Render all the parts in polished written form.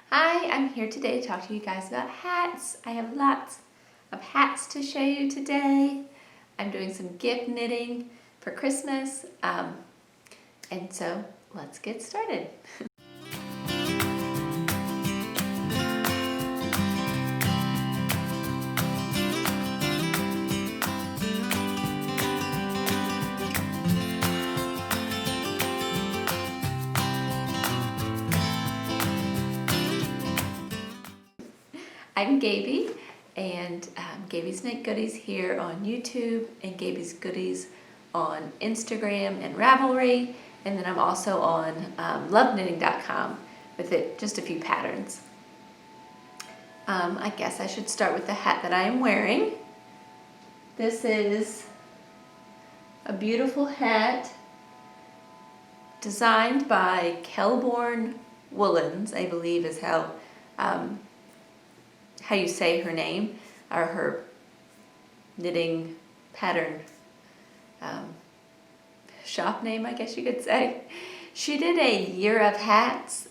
Hi, I'm here today to talk to you guys about hats. I have lots of hats to show you today. I'm doing some gift knitting for Christmas, and so let's get started. I'm Gabie, and Gabie's Knit Goodies here on YouTube, and Gabie's Goodies on Instagram and Ravelry, and then I'm also on loveknitting.com with just a few patterns. I guess I should start with the hat that I am wearing. This is a beautiful hat designed by Kelbourne Woolens, I believe is how you say her name, or her knitting pattern shop name, I guess you could say. She did a Year of Hats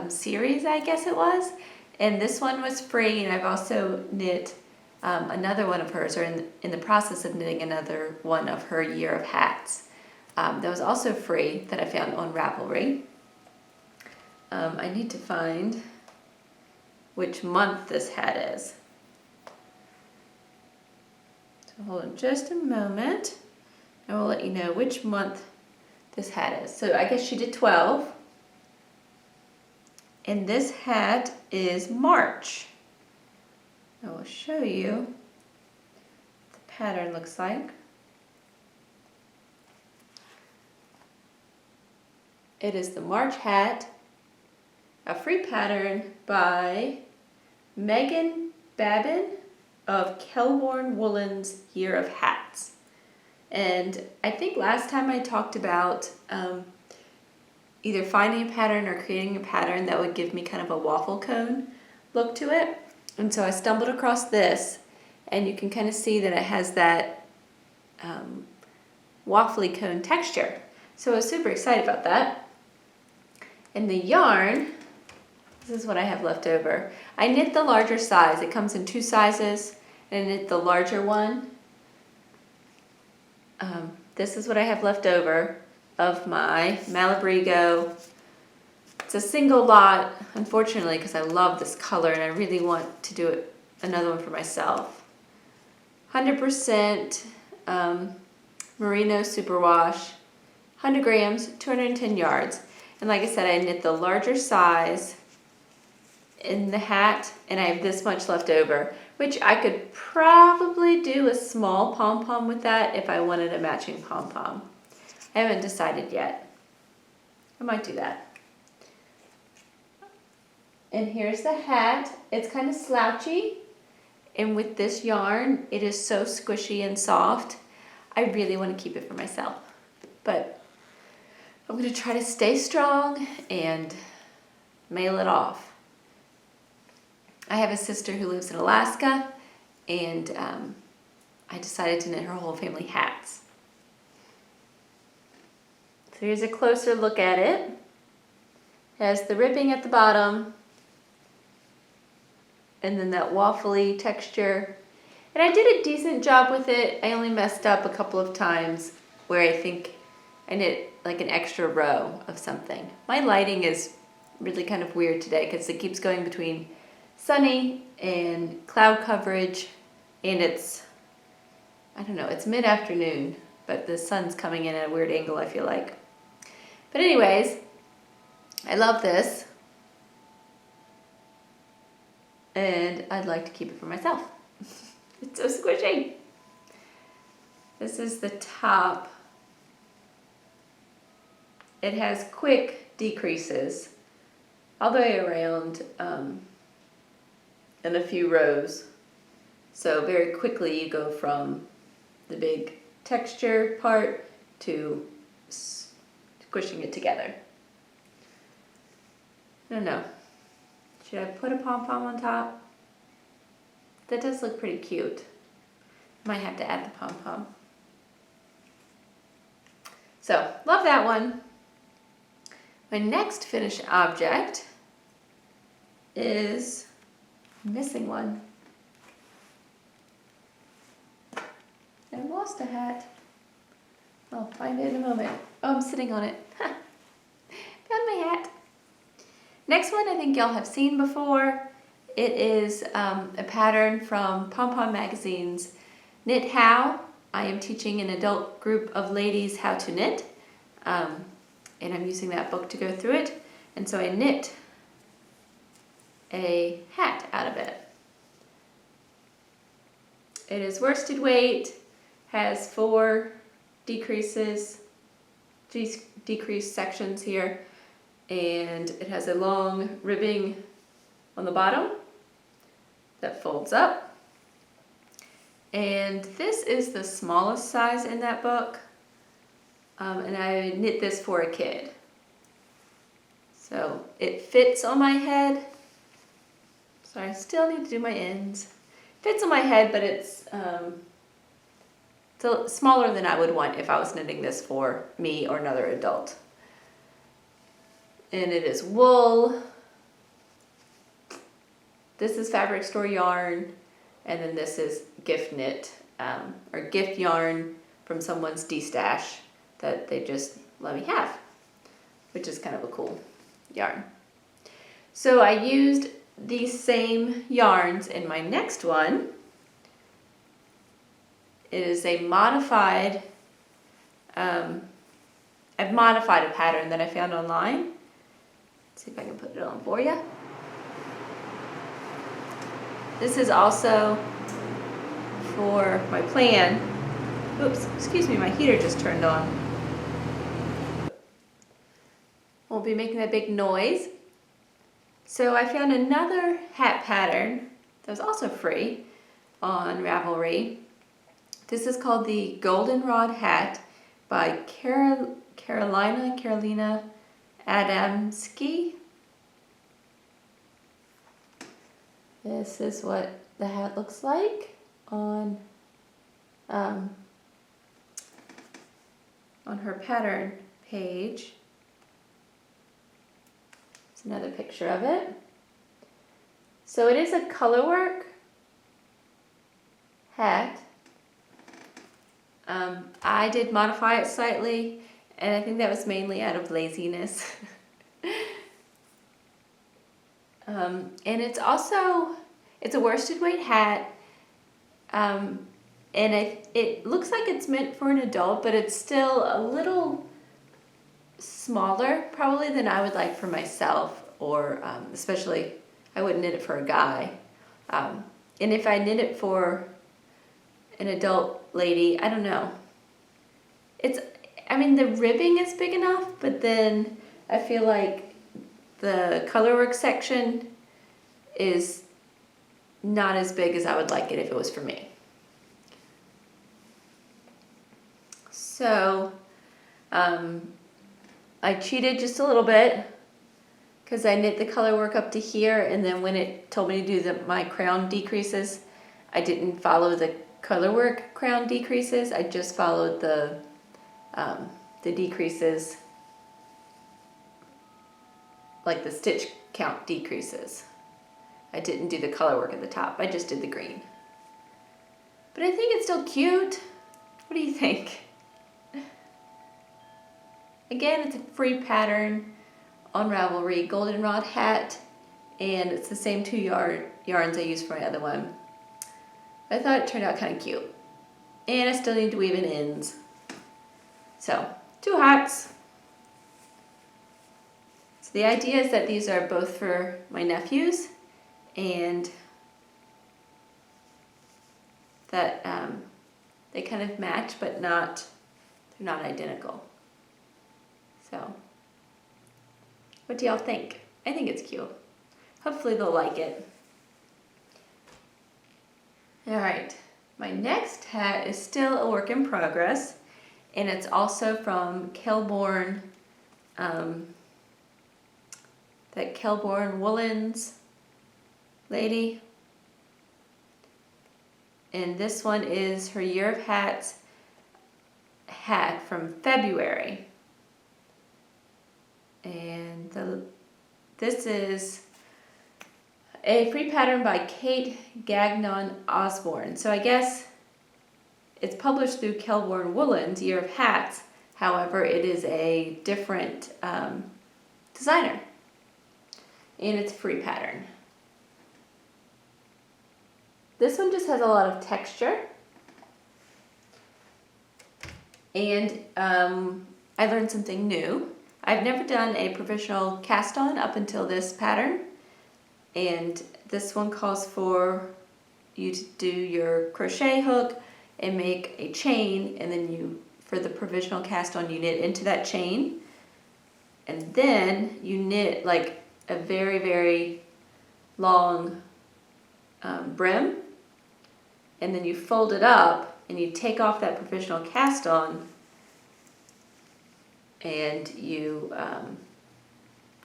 series, I guess it was, and this one was free, and I've also knit another one of hers, or in the process of knitting another one of her Year of Hats. That was also free, that I found on Ravelry. I need to find which month this hat is. So hold on just a moment, and we'll let you know which month this hat is. So I guess she did 12, and this hat is March. I will show you what the pattern looks like. It is the March hat, a free pattern by Meghan Babin of Kelbourne Woolens Year of Hats. And I think last time I talked about either finding a pattern or creating a pattern that would give me kind of a waffle cone look to it. And so I stumbled across this, and you can kind of see that it has that waffly cone texture. So I was super excited about that. And the yarn, this is what I have left over. I knit the larger size. It comes in 2 sizes, and I knit the larger one. This is what I have left over of my Malebrigo. It's a single lot, unfortunately, because I love this color and I really want to do another one for myself. 100% merino superwash, 100 grams, 210 yards. And like I said, I knit the larger size in the hat, and I have this much left over, which I could probably do a small pom-pom with that if I wanted a matching pom-pom. I haven't decided yet. I might do that. And here's the hat. It's kind of slouchy, and with this yarn, it is so squishy and soft. I really want to keep it for myself, but I'm going to try to stay strong and mail it off. I have a sister who lives in Alaska, and I decided to knit her whole family hats. So here's a closer look at it. It has the ribbing at the bottom, and then that waffly texture. And I did a decent job with it. I only messed up a couple of times where I think I knit like an extra row of something. My lighting is really kind of weird today because it keeps going between sunny and cloud coverage, and it's, I don't know, it's mid-afternoon, but the sun's coming in at a weird angle, I feel like. But anyways, I love this, and I'd like to keep it for myself. It's so squishy. This is the top. It has quick decreases all the way around in a few rows. So very quickly you go from the big texture part to squishing it together. I don't know. Should I put a pom-pom on top? That does look pretty cute. Might have to add the pom-pom. So, love that one. My next finished object is, I'm missing one. I lost a hat. I'll find it in a moment. Oh, I'm sitting on it. Found my hat. Next one I think y'all have seen before. It is a pattern from Pom Pom Magazine's Knit How. I am teaching an adult group of ladies how to knit. And I'm using that book to go through it. And so I knit a hat out of it. It is worsted weight, has 4 decreased sections here, and it has a long ribbing on the bottom that folds up. And this is the smallest size in that book, and I knit this for a kid. So it fits on my head. So I still need to do my ends. Fits on my head, but it's smaller than I would want if I was knitting this for me or another adult. And it is wool. This is Fabric Store yarn, and then this is gift knit or gift yarn from someone's destash that they just let me have, which is kind of a cool yarn. So I used these same yarns in my next one. It is a modified, I've modified a pattern that I found online. Let's see if I can put it on for you. This is also for my plan. Oops, excuse me, my heater just turned on. Won't be making that big noise. So I found another hat pattern that was also free on Ravelry. This is called the Goldenrod hat by Karolina Adamczyk. This is what the hat looks like on her pattern page. It's another picture of it. So it is a colorwork hat. I did modify it slightly, and I think that was mainly out of laziness. And it's a worsted weight hat, and it looks like it's meant for an adult, but it's still a little smaller probably than I would like for myself, or especially I wouldn't knit it for a guy. And if I knit it for an adult lady, I don't know. The ribbing is big enough, but then I feel like the colorwork section is not as big as I would like it if it was for me. So I cheated just a little bit because I knit the colorwork up to here, and then when it told me to do my crown decreases, I didn't follow the colorwork crown decreases. I just followed the decreases, like the stitch count decreases. I didn't do the colorwork at the top. I just did the green. But I think it's still cute. What do you think? Again, it's a free pattern on Ravelry, Goldenrod hat, and it's the same 2 yarns I used for my other one. I thought it turned out kind of cute. And I still need to weave in ends. So, 2 hats. So the idea is that these are both for my nephews, and that they kind of match, but they're not identical. So, what do y'all think? I think it's cute. Hopefully they'll like it. Alright, my next hat is still a work in progress, and it's also from Kelbourne, that Kelbourne Woolens lady. And this one is her Year of Hats hat from February. And this is A free pattern by Kate Gagnon Osborn. So I guess it's published through Kelbourne Woolens, Year of Hats. However, it is a different designer. And it's a free pattern. This one just has a lot of texture. And I learned something new. I've never done a professional cast on up until this pattern. And this one calls for you to do your crochet hook and make a chain, and then you, for the provisional cast on, you knit into that chain. And then you knit like a very, very long brim. And then you fold it up and you take off that professional cast on, and you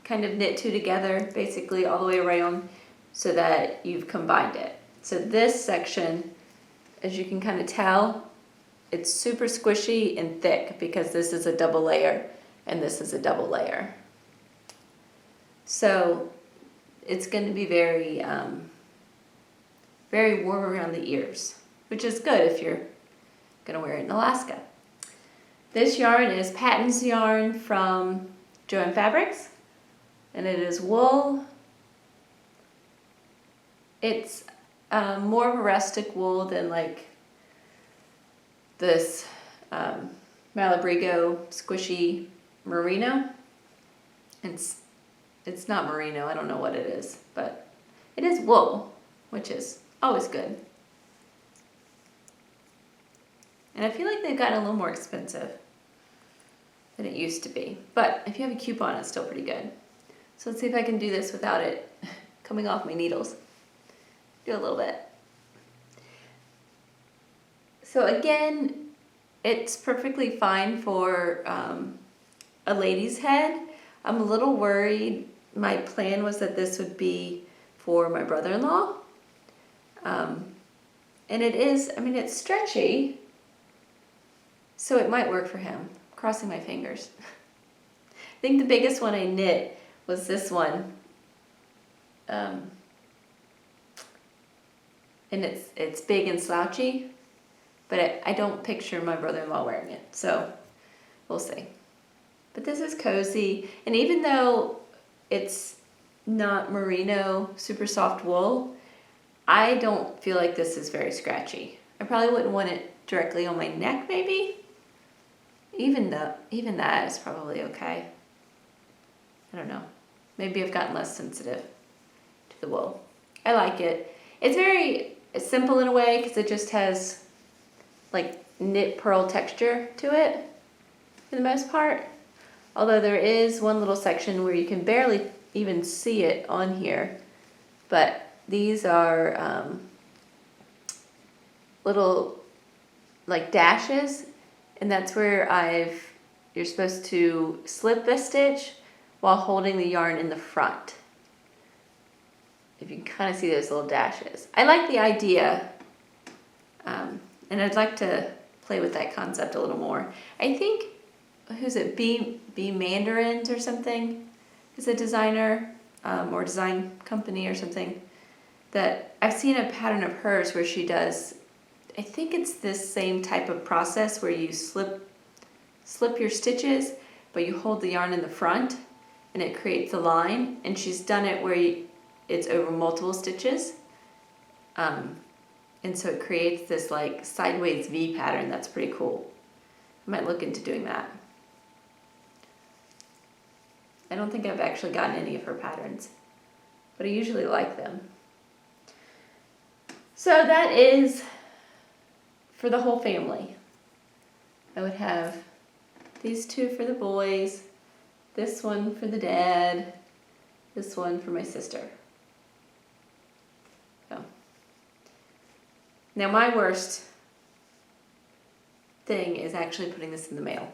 kind of knit two together basically all the way around so that you've combined it. So this section, as you can kind of tell, it's super squishy and thick because this is a double layer and this is a double layer. So it's going to be very, very warm around the ears, which is good if you're going to wear it in Alaska. This yarn is Patton's yarn from Joann Fabrics, and it is wool. It's more of a rustic wool than like this Malebrigo squishy merino. It's not merino, I don't know what it is, but it is wool, which is always good. And I feel like they've gotten a little more expensive than it used to be. But if you have a coupon, it's still pretty good. So let's see if I can do this without it coming off my needles. Do a little bit. So again, it's perfectly fine for a lady's head. I'm a little worried. My plan was that this would be for my brother-in-law. And it is, I mean, it's stretchy, so it might work for him. Crossing my fingers. I think the biggest one I knit was this one. And it's big and slouchy, but I don't picture my brother-in-law wearing it, so we'll see. But this is cozy, and even though it's not merino, super soft wool, I don't feel like this is very scratchy. I probably wouldn't want it directly on my neck, maybe. Even that is probably okay. I don't know. Maybe I've gotten less sensitive to the wool. I like it. It's very simple in a way because it just has like knit purl texture to it for the most part. Although there is one little section where you can barely even see it on here. But these are little like dashes, and that's where you're supposed to slip the stitch while holding the yarn in the front. If you can kind of see those little dashes. I like the idea, and I'd like to play with that concept a little more. I think, who's it, B Mandarins or something is a designer or design company or something, that I've seen a pattern of hers where she does, I think it's this same type of process where you slip your stitches, but you hold the yarn in the front and it creates a line, and she's done it where it's over multiple stitches. And so it creates this like sideways V pattern that's pretty cool. I might look into doing that. I don't think I've actually gotten any of her patterns, but I usually like them. So that is for the whole family. I would have these two for the boys, this one for the dad, this one for my sister. So. Now my worst thing is actually putting this in the mail.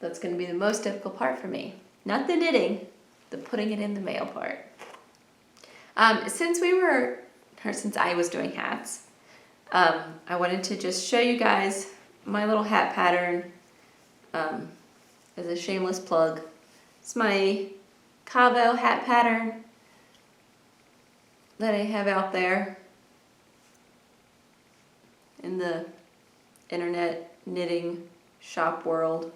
That's going to be the most difficult part for me. Not the knitting, the putting it in the mail part. Since I was doing hats, I wanted to just show you guys my little hat pattern as a shameless plug. It's my Cavo hat pattern. that I have out there in the internet knitting shop world.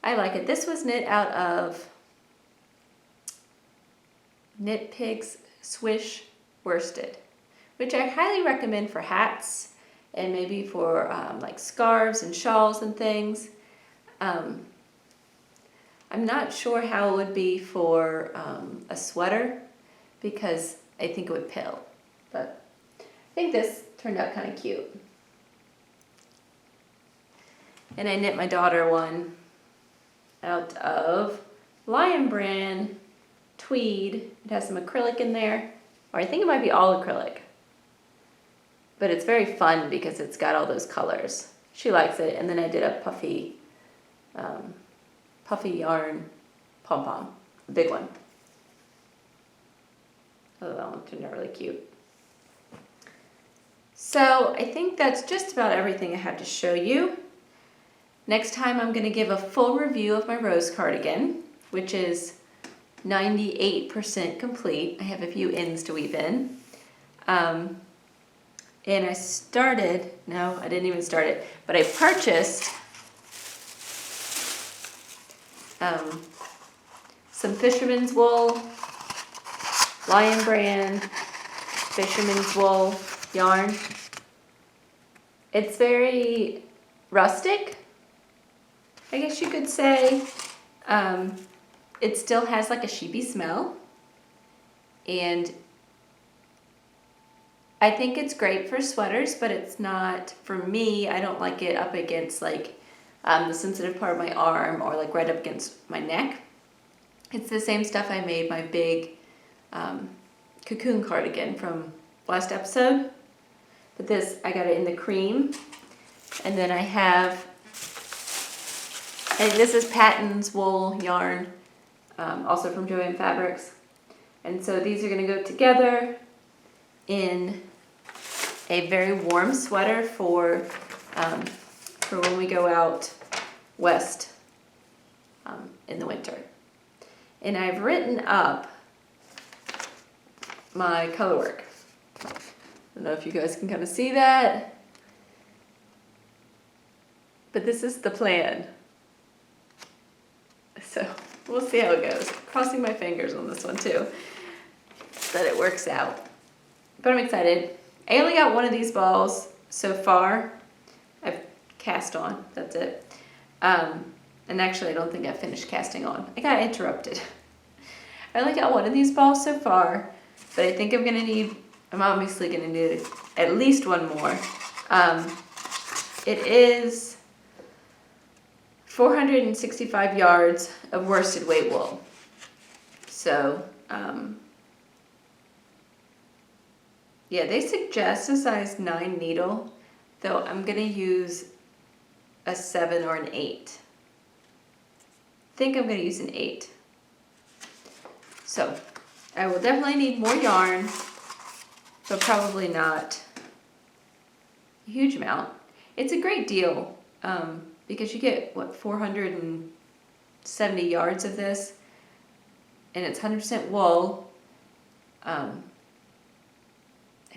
I like it. This was knit out of Knit Picks Swish Worsted, which I highly recommend for hats and maybe for like scarves and shawls and things. I'm not sure how it would be for a sweater because I think it would pill, but I think this turned out kind of cute. And I knit my daughter one out of Lion Brand tweed. It has some acrylic in there, or I think it might be all acrylic, but it's very fun because it's got all those colors. She likes it. And then I did a puffy yarn pom pom, a big one. Oh, that one turned out really cute. So I think that's just about everything I have to show you. Next time I'm going to give a full review of my rose cardigan, which is 98% complete. I have a few ends to weave in. And I started, no, I didn't even start it, but I purchased some fisherman's wool, Lion Brand fisherman's wool yarn. It's very rustic, I guess you could say. It still has like a sheepy smell, and I think it's great for sweaters, but it's not, for me, I don't like it up against like the sensitive part of my arm or like right up against my neck. It's the same stuff I made my big cocoon cardigan from last episode, but this, I got it in the cream. And then I have, and this is Patton's wool yarn, also from Joann Fabrics. And so these are going to go together in a very warm sweater for when we go out west in the winter. And I've written up my color work. I don't know if you guys can kind of see that, but this is the plan. So we'll see how it goes. Crossing my fingers on this one too, that it works out. But I'm excited. I only got one of these balls so far. I've cast on, that's it. And actually I don't think I finished casting on. I got interrupted. I only got one of these balls so far, but I think I'm obviously gonna need at least one more. It is 465 yards of worsted weight wool. So, yeah, they suggest a size 9 needle, though I'm gonna use a 7 or an 8. I think I'm gonna use an 8. So, I will definitely need more yarn, but probably not a huge amount. It's a great deal, because you get, 470 yards of this, and it's 100% wool, and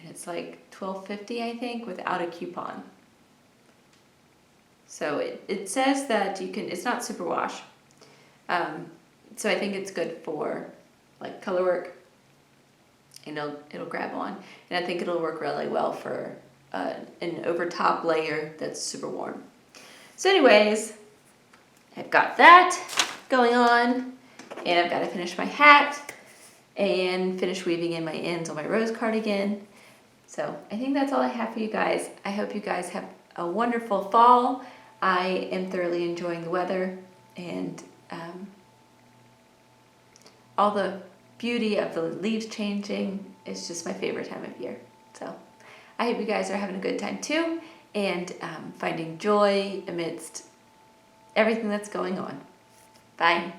it's like $12.50, I think, without a coupon. So it says that you can, it's not superwash, so I think it's good for like color work, and it'll grab on, and I think it'll work really well for an over top layer that's super warm. So anyways, I've got that going on, and I've got to finish my hat and finish weaving in my ends on my rose cardigan. So I think that's all I have for you guys. I hope you guys have a wonderful fall. I am thoroughly enjoying the weather and all the beauty of the leaves changing. Is just my favorite time of year. So I hope you guys are having a good time too, and finding joy amidst everything that's going on. Bye.